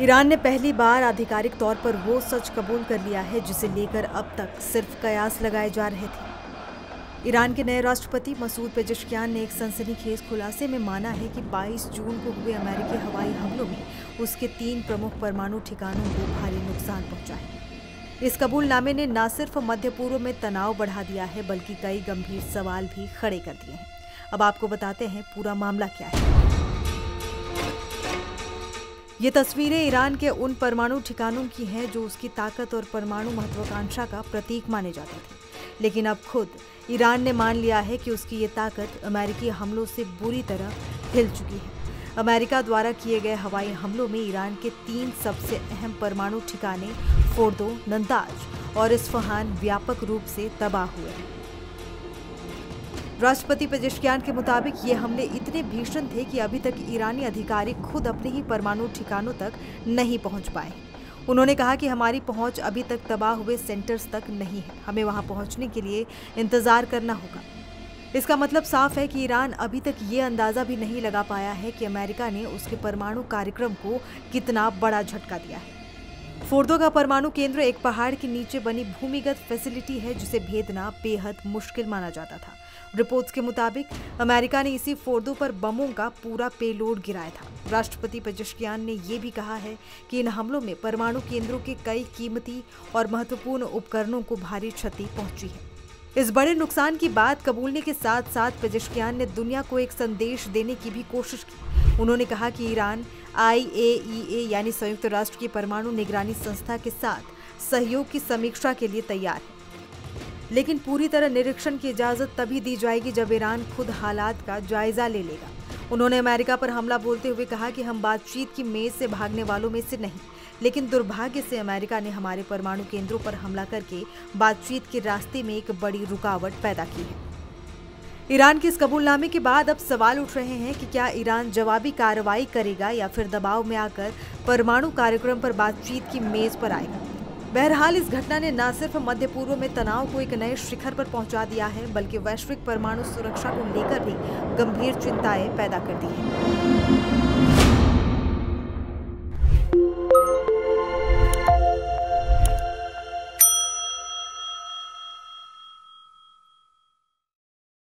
Iran ने पहली बार आधिकारिक तौर पर वो सच कबूल कर लिया है जिसे लेकर अब तक सिर्फ कयास लगाए जा रहे थे। ईरान के नए राष्ट्रपति मसूद पेजेश्कियान ने एक सनसनीखेज खुलासे में माना है कि 22 जून को हुए अमेरिकी हवाई हमलों में उसके 3 प्रमुख परमाणु ठिकानों को भारी नुकसान पहुंचा है। इस कबूलनामे ने न सिर्फ मध्य पूर्व में तनाव बढ़ा दिया है बल्कि कई गंभीर सवाल भी खड़े कर दिए हैं। अब आपको बताते हैं पूरा मामला क्या है। ये तस्वीरें ईरान के उन परमाणु ठिकानों की हैं जो उसकी ताकत और परमाणु महत्वाकांक्षा का प्रतीक माने जाते थे, लेकिन अब खुद ईरान ने मान लिया है कि उसकी ये ताकत अमेरिकी हमलों से बुरी तरह हिल चुकी है। अमेरिका द्वारा किए गए हवाई हमलों में ईरान के 3 सबसे अहम परमाणु ठिकाने फोर्दो, नंताज और इस्फहान व्यापक रूप से तबाह हुए हैं। राष्ट्रपति पेजेश्कियान के मुताबिक ये हमले इतने भीषण थे कि अभी तक ईरानी अधिकारी खुद अपने ही परमाणु ठिकानों तक नहीं पहुंच पाए। उन्होंने कहा कि हमारी पहुंच अभी तक तबाह हुए सेंटर्स तक नहीं है, हमें वहां पहुंचने के लिए इंतजार करना होगा। इसका मतलब साफ है कि ईरान अभी तक ये अंदाजा भी नहीं लगा पाया है कि अमेरिका ने उसके परमाणु कार्यक्रम को कितना बड़ा झटका दिया है। फोर्दो का परमाणु केंद्र एक पहाड़ के नीचे बनी भूमिगत फैसिलिटी है जिसे भेदना बेहद मुश्किल माना जाता था। रिपोर्ट्स के मुताबिक अमेरिका ने इसी फोर्दो पर बमों का पूरा पेलोड गिराया था। राष्ट्रपति पेजेश्कियान ने यह भी कहा है कि इन हमलों में परमाणु केंद्रों के कई कीमती और महत्वपूर्ण उपकरणों को भारी क्षति पहुंची है। इस बड़े नुकसान की बात कबूलने के साथ साथ पेजेश्कियान ने दुनिया को एक संदेश देने की भी कोशिश की। उन्होंने कहा कि ईरान IAEA यानी संयुक्त राष्ट्र की परमाणु निगरानी संस्था के साथ सहयोग की समीक्षा के लिए तैयार है, लेकिन पूरी तरह निरीक्षण की इजाजत तभी दी जाएगी जब ईरान खुद हालात का जायजा ले लेगा। उन्होंने अमेरिका पर हमला बोलते हुए कहा कि हम बातचीत की मेज से भागने वालों में से नहीं, लेकिन दुर्भाग्य से अमेरिका ने हमारे परमाणु केंद्रों पर हमला करके बातचीत के रास्ते में एक बड़ी रुकावट पैदा की है। ईरान के इस कबूलनामे के बाद अब सवाल उठ रहे हैं कि क्या ईरान जवाबी कार्रवाई करेगा या फिर दबाव में आकर परमाणु कार्यक्रम पर बातचीत की मेज पर आएगा। बहरहाल इस घटना ने न सिर्फ मध्य पूर्व में तनाव को एक नए शिखर पर पहुंचा दिया है बल्कि वैश्विक परमाणु सुरक्षा को लेकर भी गंभीर चिंताएं पैदा कर दी हैं।